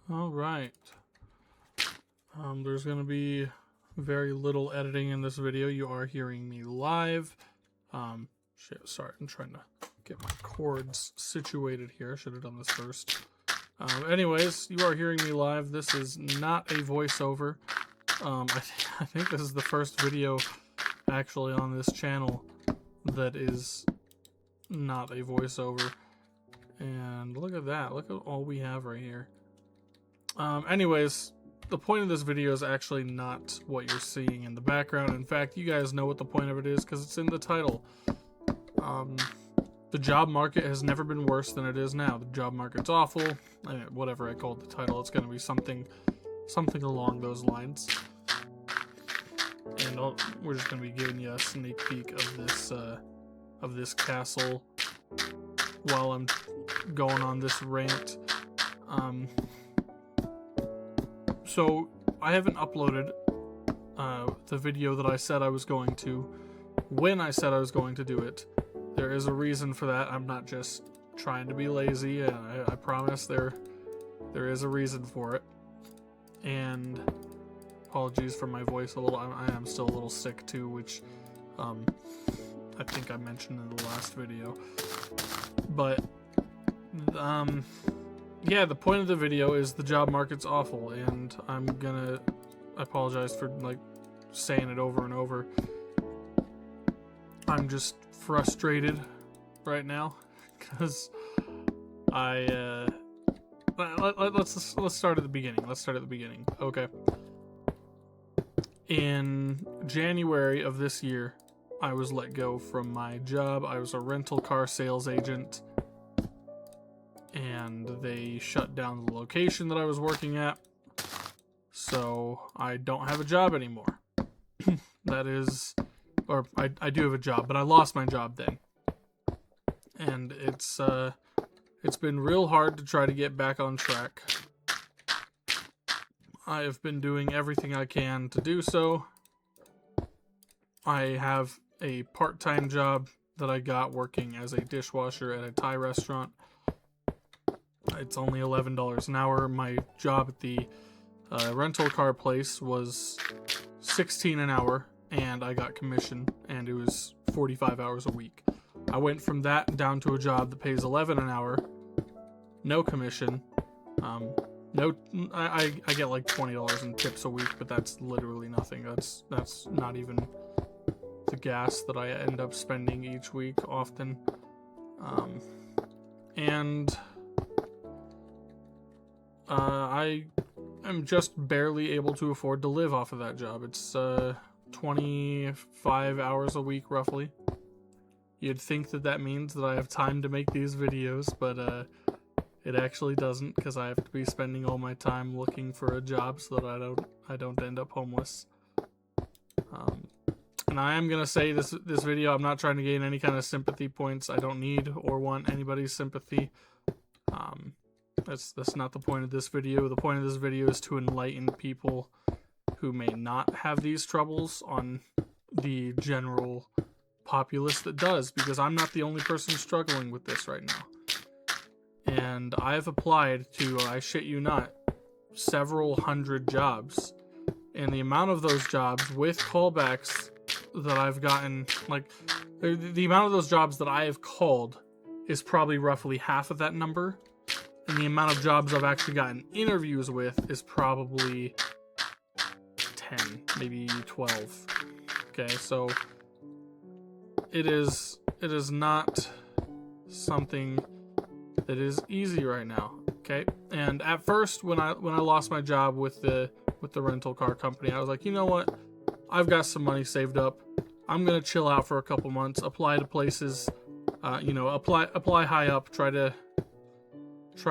All right. There's going to be very little editing in this video. You are hearing me live. Shit, sorry, I'm trying to get my cords situated here. I should have done this first. Anyways, you are hearing me live. This is not a voiceover. I think this is the first video actually on this channel that is not a voiceover. And look at that. Look at all we have right here. Anyways, the point of this video is actually not what you're seeing in the background. In fact, you guys know what the point of it is because it's in the title. The job market has never been worse than it is now. The job market's awful. Whatever I called the title, it's going to be something along those lines. And we're just going to be giving you a sneak peek of this castle while I'm going on this rant. So I haven't uploaded the video that I said I was going to when I said I was going to do it. There is a reason for that. I'm not just trying to be lazy. I promise there is a reason for it. And apologies for my voice a little. I am still a little sick too, which I think I mentioned in the last video. But yeah, the point of the video is the job market's awful, and I apologize for like saying it over and over. I'm just frustrated right now because let's start at the beginning. Okay. In January of this year, I was let go from my job. I was a rental car sales agent, and they shut down the location that I was working at, so I don't have a job anymore. I do have a job, but I lost my job then. And it's been real hard to try to get back on track. I have been doing everything I can to do so. I have a part-time job that I got working as a dishwasher at a Thai restaurant. It's only $11 an hour. My job at the rental car place was $16 an hour, and I got commission, and it was 45 hours a week. I went from that down to a job that pays $11 an hour, no commission. I get like $20 in tips a week, but that's literally nothing. That's not even the gas that I end up spending each week often. I am just barely able to afford to live off of that job. It's 25 hours a week roughly. You'd think that means that I have time to make these videos, but it actually doesn't, because I have to be spending all my time looking for a job so that I don't end up homeless. And I am gonna say this video, I'm not trying to gain any kind of sympathy points. I don't need or want anybody's sympathy. That's not the point of this video. The point of this video is to enlighten people who may not have these troubles on the general populace that does, because I'm not the only person struggling with this right now. And I've applied to, I shit you not, several hundred jobs. And the amount of those jobs with callbacks that I've gotten, like, the amount of those jobs that I have called is probably roughly half of that number. And the amount of jobs I've actually gotten interviews with is probably 10, maybe 12. Okay, so it is not something that is easy right now. Okay, and at first when I lost my job with the rental car company, I was like, you know what? I've got some money saved up. I'm gonna chill out for a couple months, apply to places, apply high up, try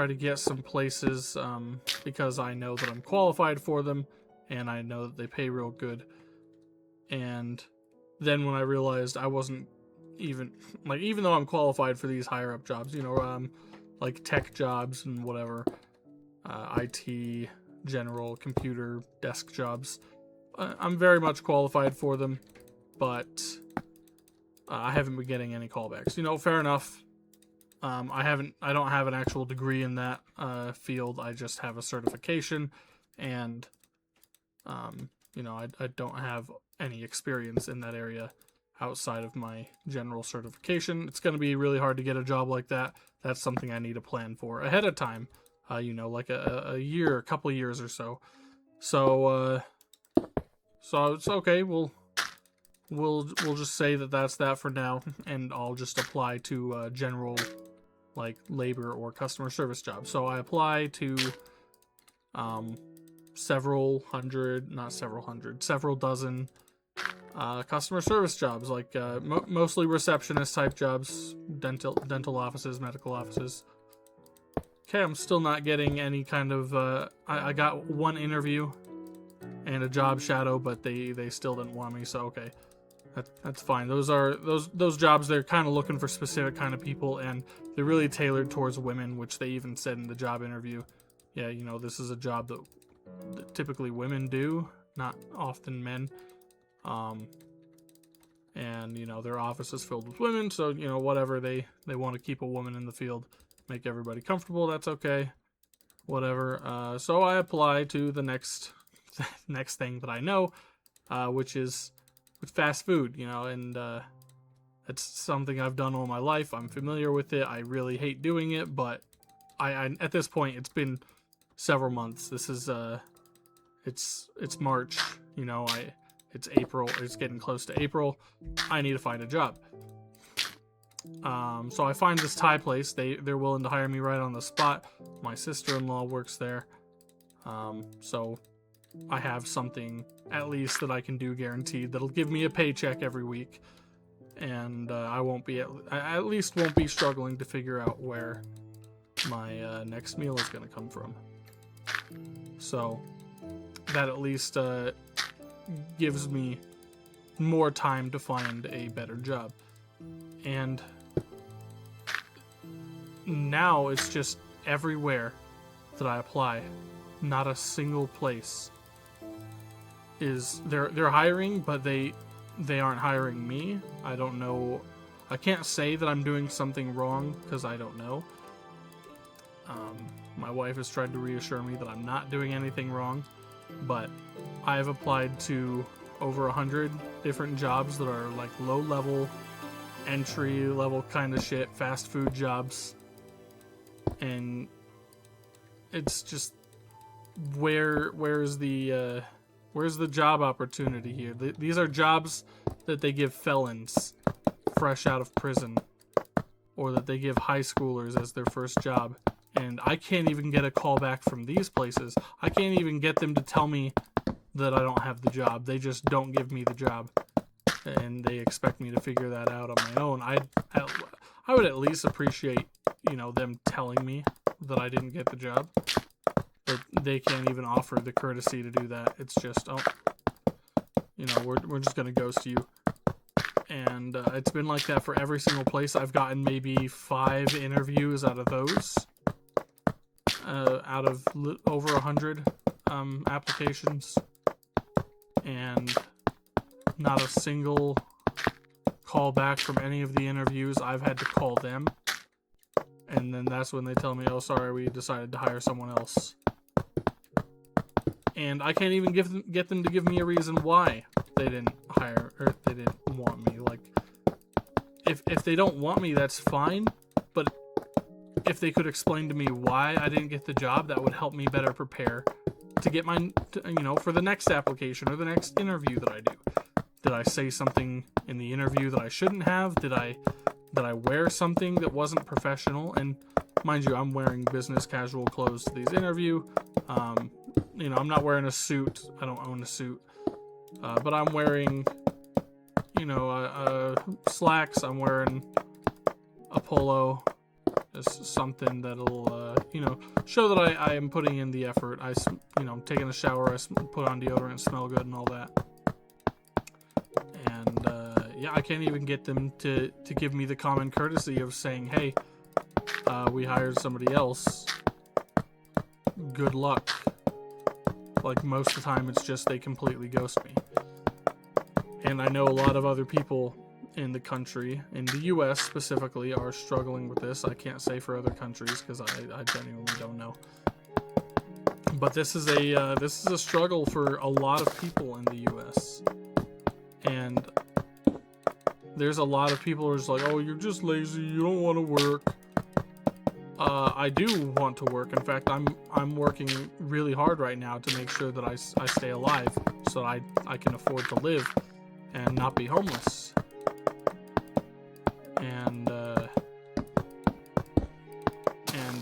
to get some places, because I know that I'm qualified for them, and I know that they pay real good. And then when I realized I wasn't even though I'm qualified for these higher up jobs, like tech jobs and whatever, IT, general computer desk jobs, I'm very much qualified for them, but I haven't been getting any callbacks. Fair enough. I don't have an actual degree in that field. I just have a certification, and I don't have any experience in that area outside of my general certification. It's going to be really hard to get a job like that. That's something I need to plan for ahead of time. Like a year, a couple of years or so. So it's okay. We'll just say that that's that for now, and I'll just apply to general like labor or customer service jobs. So I apply to several dozen customer service jobs, like mostly receptionist type jobs, dental offices, medical offices. Okay, I'm still not getting any kind of I got one interview and a job shadow, but they still didn't want me, so okay. That's fine. Those jobs, they're kind of looking for specific kind of people, and they're really tailored towards women, which they even said in the job interview. Yeah, this is a job that typically women do, not often men. And their office is filled with women, so whatever, they want to keep a woman in the field, make everybody comfortable. That's okay, whatever. So I apply to the next thing that I know, which is with fast food, and it's something I've done all my life. I'm familiar with it. I really hate doing it, but I at this point, it's been several months. This is it's March, it's April. It's getting close to April. I need to find a job. So I find this Thai place. They're willing to hire me right on the spot. My sister-in-law works there. So I have something at least that I can do guaranteed that'll give me a paycheck every week, and I at least won't be struggling to figure out where my next meal is going to come from. So that at least gives me more time to find a better job. And now it's just everywhere that I apply, not a single place is they're hiring, but they aren't hiring me. I don't know. I can't say that I'm doing something wrong because I don't know. My wife has tried to reassure me that I'm not doing anything wrong, but I have applied to over 100 different jobs that are like low level, entry level kind of shit, fast food jobs, and it's just where's the job opportunity here? These are jobs that they give felons fresh out of prison, or that they give high schoolers as their first job. And I can't even get a call back from these places. I can't even get them to tell me that I don't have the job. They just don't give me the job, and they expect me to figure that out on my own. I would at least appreciate, them telling me that I didn't get the job. But they can't even offer the courtesy to do that. It's just, we're just gonna ghost you. And it's been like that for every single place. I've gotten maybe 5 interviews out of those. Out of over 100 applications, and not a single call back from any of the interviews. I've had to call them, and then that's when they tell me, "Oh, sorry, we decided to hire someone else." And I can't even get them to give me a reason why they didn't hire, or they didn't want me. Like, if they don't want me, that's fine, but if they could explain to me why I didn't get the job, that would help me better prepare to get for the next application or the next interview that I do. Did I say something in the interview that I shouldn't have? Did I wear something that wasn't professional? And mind you, I'm wearing business casual clothes to these interview. I'm not wearing a suit. I don't own a suit. But I'm wearing, slacks. I'm wearing a polo. Something that'll, show that I am putting in the effort. I'm taking a shower, I put on deodorant, smell good and all that. And, I can't even get them to give me the common courtesy of saying, hey, we hired somebody else. Good luck. Like, most of the time, it's just they completely ghost me. And I know a lot of other people in the country, in the US specifically, are struggling with this. I can't say for other countries because I genuinely don't know. But this is a struggle for a lot of people in the US. And there's a lot of people who are just like, oh, you're just lazy, you don't want to work. I do want to work. In fact, I'm working really hard right now to make sure that I stay alive so I can afford to live and not be homeless. And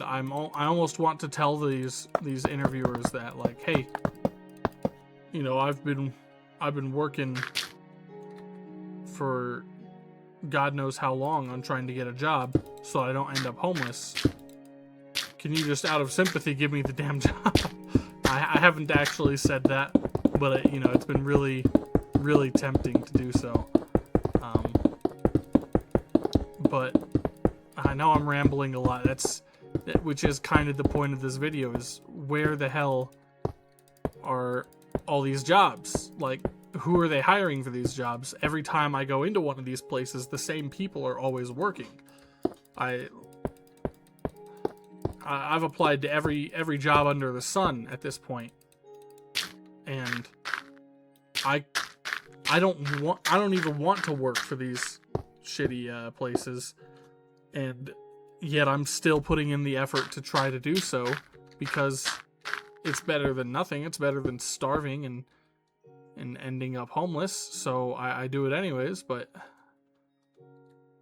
I almost want to tell these interviewers that, like, hey, you know, I've been working for God knows how long on trying to get a job so I don't end up homeless. Can you just, out of sympathy, give me the damn job? I haven't actually said that, but you know, it's been really, really tempting to do so. But I know I'm rambling a lot. Which is kind of the point of this video, is where the hell are all these jobs? Like, who are they hiring for these jobs? Every time I go into one of these places, the same people are always working. I've applied to every job under the sun at this point, and I don't even want to work for these shitty places, and yet I'm still putting in the effort to try to do so because it's better than nothing. It's better than starving and ending up homeless. So I do it anyways, but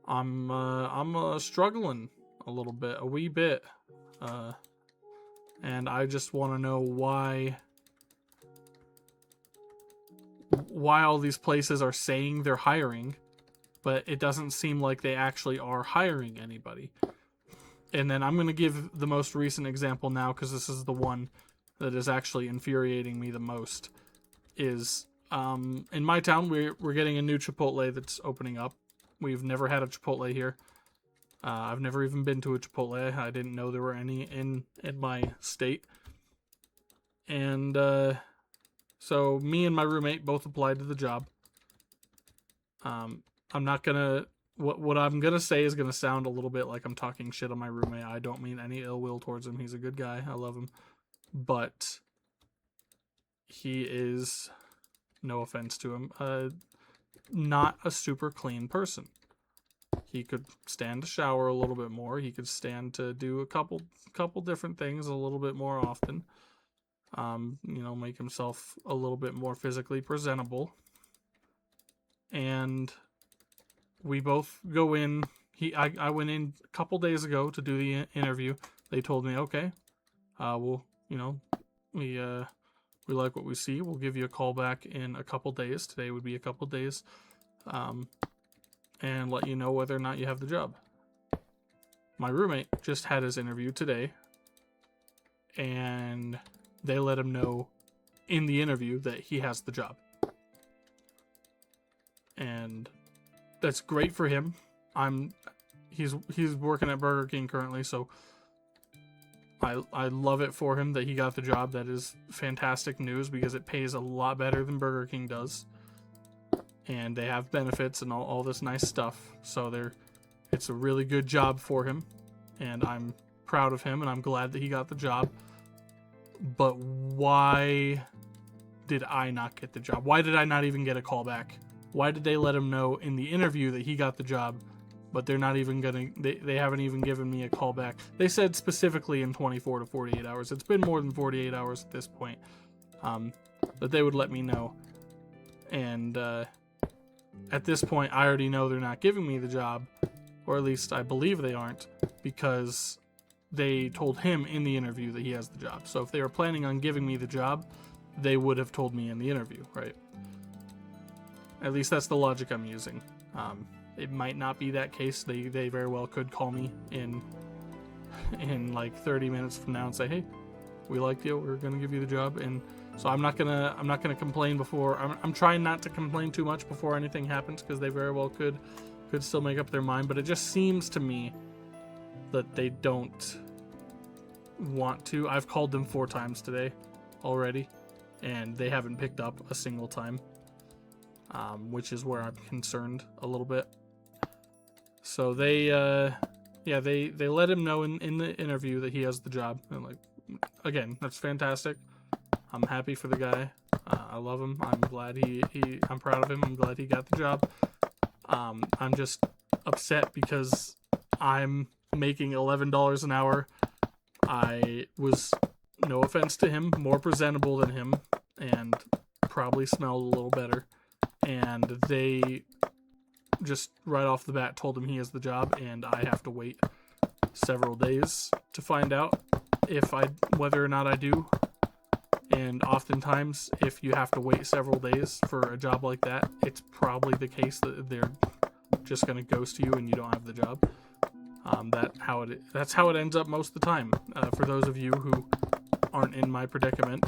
I'm struggling a little bit, a wee bit. And I just want to know why all these places are saying they're hiring, but it doesn't seem like they actually are hiring anybody. And then I'm going to give the most recent example now, because this is the one that is actually infuriating me the most. Is in my town, we're getting a new Chipotle that's opening up. We've never had a Chipotle here. I've never even been to a Chipotle. I didn't know there were any in my state. And so me and my roommate both applied to the job. I'm not gonna... What I'm gonna say is gonna sound a little bit like I'm talking shit on my roommate. I don't mean any ill will towards him. He's a good guy. I love him. But he is, no offense to him, not a super clean person. He could stand to shower a little bit more. He could stand to do a couple different things a little bit more often. You know, make himself a little bit more physically presentable. And we both go in. I went in a couple days ago to do the interview. They told me, okay, we'll, you know, we like what we see. We'll give you a call back in a couple days. Today would be a couple days. And let you know whether or not you have the job. My roommate just had his interview today, and they let him know in the interview that he has the job. And that's great for him. He's working at Burger King currently, so I love it for him that he got the job. That is fantastic news because it pays a lot better than Burger King does. And they have benefits and all this nice stuff. So it's a really good job for him. And I'm proud of him and I'm glad that he got the job. But why did I not get the job? Why did I not even get a call back? Why did they let him know in the interview that he got the job, but they're not even they haven't even given me a call back? They said specifically in 24 to 48 hours. It's been more than 48 hours at this point. That they would let me know. And at this point, I already know they're not giving me the job, or at least I believe they aren't, because they told him in the interview that he has the job. So if they were planning on giving me the job, they would have told me in the interview, right? At least that's the logic I'm using. It might not be that case. They very well could call me in like 30 minutes from now and say, hey, we liked you, we're gonna give you the job. And so I'm not gonna complain before. I'm trying not to complain too much before anything happens, because they very well could still make up their mind. But it just seems to me that they don't want to. I've called them 4 times today already, and they haven't picked up a single time, which is where I'm concerned a little bit. So they let him know in the interview that he has the job. And like, again, that's fantastic. I'm happy for the guy. I love him. I'm glad I'm proud of him. I'm glad he got the job. I'm just upset because I'm making $11 an hour. I was, no offense to him, more presentable than him and probably smelled a little better. And they just right off the bat told him he has the job, and I have to wait several days to find out whether or not I do. And oftentimes, if you have to wait several days for a job like that, it's probably the case that they're just going to ghost you and you don't have the job. That's how it ends up most of the time. For those of you who aren't in my predicament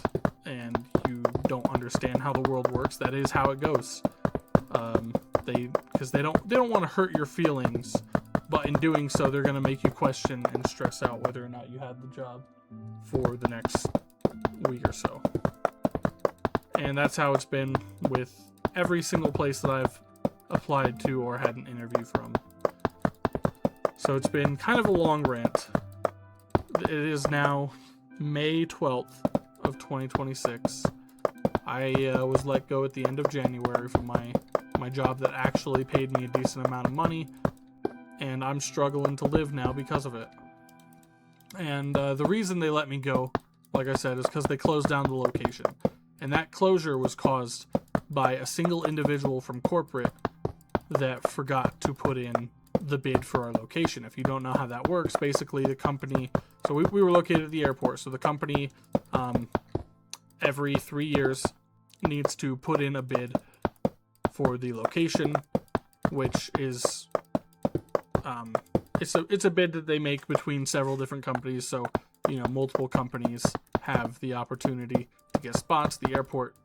and you don't understand how the world works, that is how it goes. Because they don't want to hurt your feelings, but in doing so, they're going to make you question and stress out whether or not you had the job for the next week or so. And that's how it's been with every single place that I've applied to or had an interview from. So it's been kind of a long rant. It is now May 12th of 2026. I was let go at the end of January from my job that actually paid me a decent amount of money, and I'm struggling to live now because of it. And the reason they let me go, like I said, is because they closed down the location. And that closure was caused by a single individual from corporate that forgot to put in the bid for our location. If you don't know how that works, basically the company, so we were located at the airport, so the company every 3 years needs to put in a bid for the location, which is it's a bid that they make between several different companies. So multiple companies have the opportunity to get spots. The airport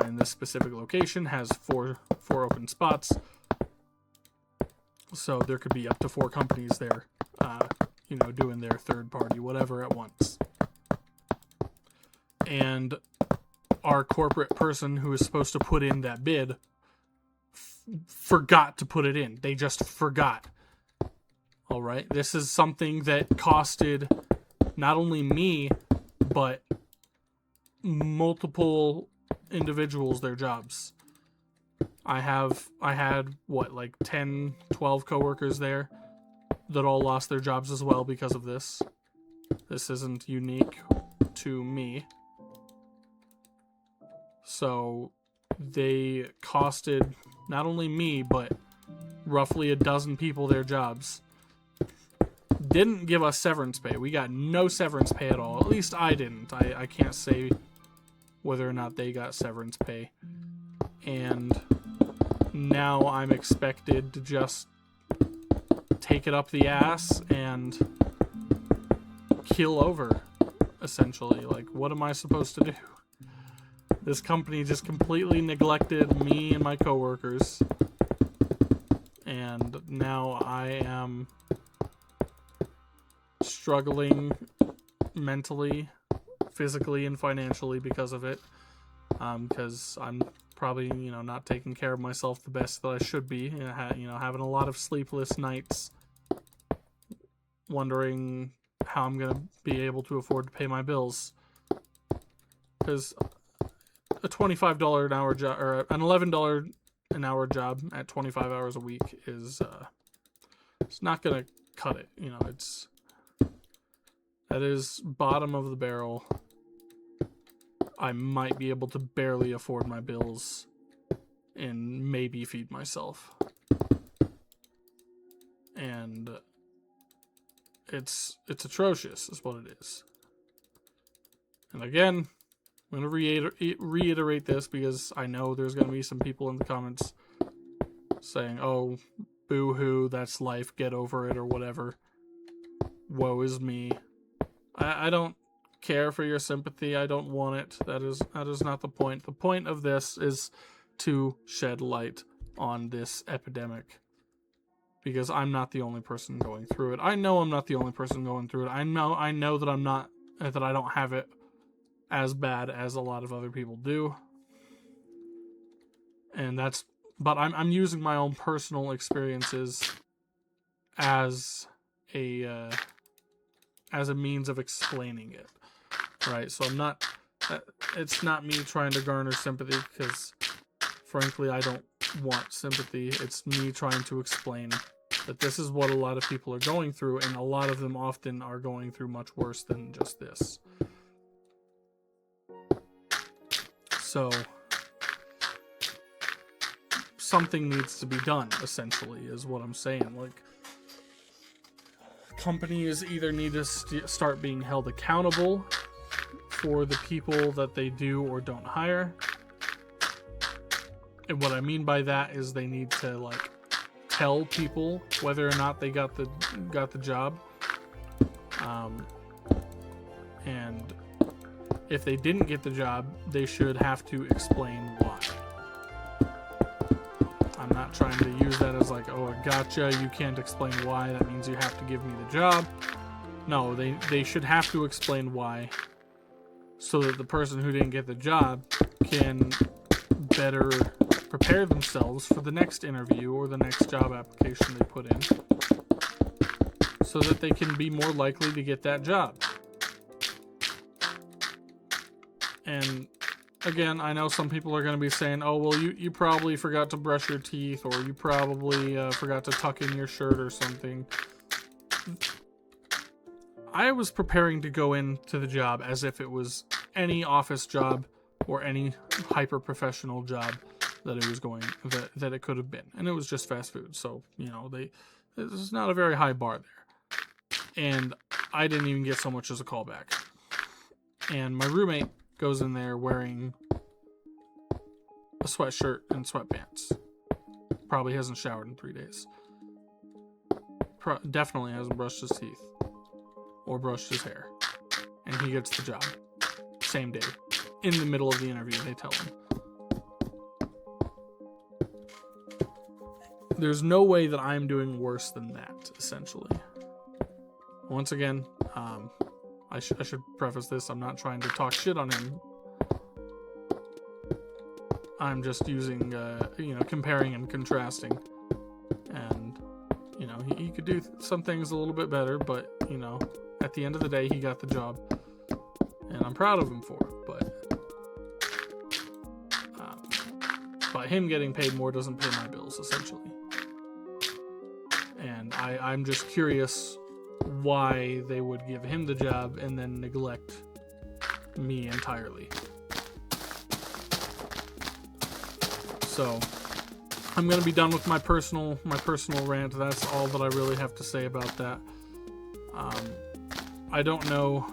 in this specific location has four open spots, so there could be up to 4 companies there doing their third party whatever at once. And our corporate person who is supposed to put in that bid forgot to put it in. They just forgot. All right. This is something that costed not only me, but multiple individuals their jobs. I had like 10, 12 coworkers there that all lost their jobs as well because of this. This isn't unique to me. So they costed not only me, but roughly a dozen people their jobs. Didn't give us severance pay. We got no severance pay at all. At least I didn't. I can't say whether or not they got severance pay. And now I'm expected to just take it up the ass and kill over, essentially. Like, what am I supposed to do? This company just completely neglected me and my coworkers. And now I am struggling mentally, physically, and financially because of it. Because I'm probably, not taking care of myself the best that I should be. Having a lot of sleepless nights, wondering how I'm going to be able to afford to pay my bills. Because a $25 an hour job, or an $11 an hour job at 25 hours a week is, it's not going to cut it. That is bottom of the barrel. I might be able to barely afford my bills and maybe feed myself. And it's atrocious is what it is. And again, I'm going to reiterate this because I know there's going to be some people in the comments saying, oh, boo-hoo, that's life, get over it, or whatever. Woe is me. I don't care for your sympathy. I don't want it. That is not the point. The point of this is to shed light on this epidemic, because I'm not the only person going through it. I know I'm not the only person going through it. I know that I don't have it as bad as a lot of other people do. But I'm using my own personal experiences as a means of explaining it, right? So I'm not. It's not me trying to garner sympathy, because frankly I don't want sympathy. It's me trying to explain that this is what a lot of people are going through, and a lot of them often are going through much worse than just this. So something needs to be done, essentially, is what I'm saying. Like, companies either need to start being held accountable for the people that they do or don't hire. And what I mean by that is they need to, like, tell people whether or not they got the job. And if they didn't get the job, they should have to explain why. I'm not trying to use that as like, oh, I gotcha, you can't explain why, that means you have to give me the job. No, they should have to explain why, so that the person who didn't get the job can better prepare themselves for the next interview or the next job application they put in, so that they can be more likely to get that job. And again, I know some people are going to be saying, oh, well, you probably forgot to brush your teeth, or you probably forgot to tuck in your shirt or something. I was preparing to go into the job as if it was any office job or any hyper-professional job that it was that it could have been. And it was just fast food. So, there's not a very high bar there. And I didn't even get so much as a callback. And my roommate goes in there wearing a sweatshirt and sweatpants. Probably hasn't showered in 3 days. Definitely hasn't brushed his teeth or brushed his hair. And he gets the job. Same day. In the middle of the interview, they tell him. There's no way that I'm doing worse than that, essentially. Once again, I should preface this. I'm not trying to talk shit on him. I'm just using, comparing and contrasting. And, he could do some things a little bit better, but, at the end of the day, he got the job. And I'm proud of him for it, but him getting paid more doesn't pay my bills, essentially. And I'm just curious why they would give him the job and then neglect me entirely. So I'm gonna be done with my personal rant. That's all that I really have to say about that. I don't know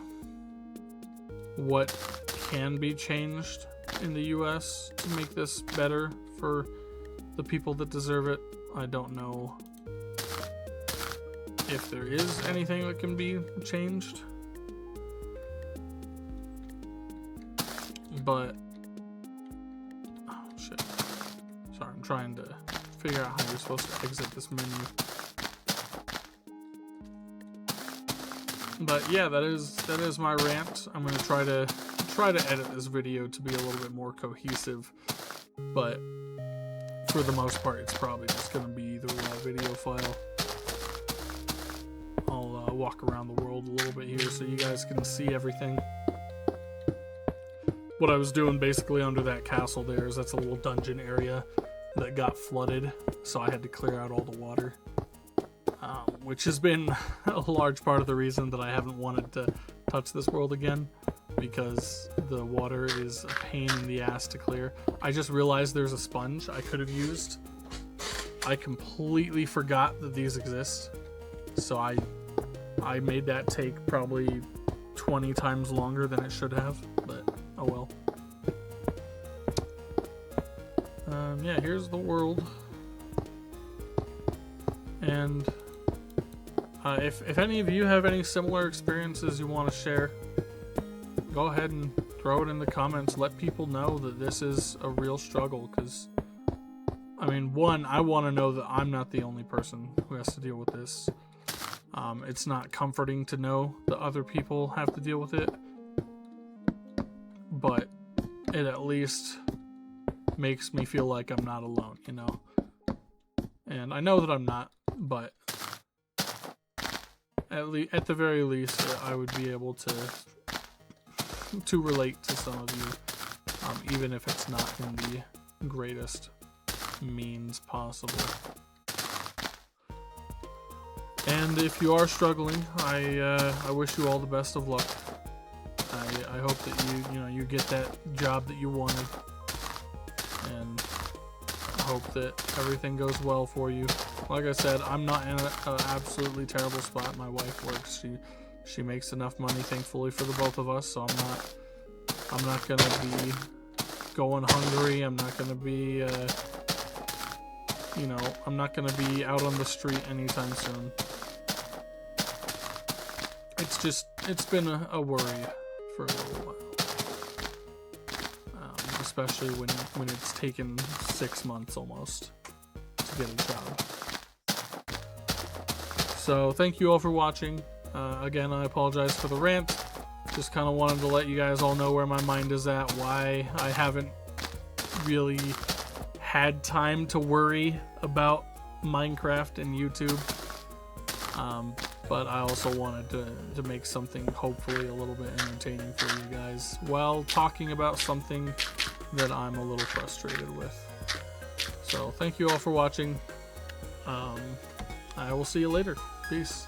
what can be changed in the US to make this better for the people that deserve it. I don't know if there is anything that can be changed. But oh shit. Sorry, I'm trying to figure out how you're supposed to exit this menu. But yeah, that is my rant. I'm gonna try to edit this video to be a little bit more cohesive, but for the most part, it's probably just gonna be the raw video file. I'll walk around the world a little bit here so you guys can see everything. What I was doing basically under that castle there is that's a little dungeon area that got flooded, so I had to clear out all the water. Which has been a large part of the reason that I haven't wanted to touch this world again, because the water is a pain in the ass to clear. I just realized there's a sponge I could have used. I completely forgot that these exist, so I made that take probably 20 times longer than it should have, but oh well. Yeah, here's the world. And if any of you have any similar experiences you want to share, go ahead and throw it in the comments. Let people know that this is a real struggle, because, I mean, one, I want to know that I'm not the only person who has to deal with this. It's not comforting to know that other people have to deal with it, but it at least makes me feel like I'm not alone, And I know that I'm not, but at the very least, I would be able to relate to some of you, even if it's not in the greatest means possible. And if you are struggling, I wish you all the best of luck. I hope that you get that job that you wanted, and I hope that everything goes well for you. Like I said, I'm not in an absolutely terrible spot. My wife works. She makes enough money, thankfully, for the both of us. So I'm not gonna be going hungry. I'm not gonna be I'm not gonna be out on the street anytime soon. It's been a worry for a little while, especially when it's taken 6 months almost to get a job. So thank you all for watching. Again, I apologize for the rant. Just kind of wanted to let you guys all know where my mind is at, why I haven't really had time to worry about Minecraft and YouTube. But I also wanted to make something hopefully a little bit entertaining for you guys while talking about something that I'm a little frustrated with. So thank you all for watching. I will see you later. Peace.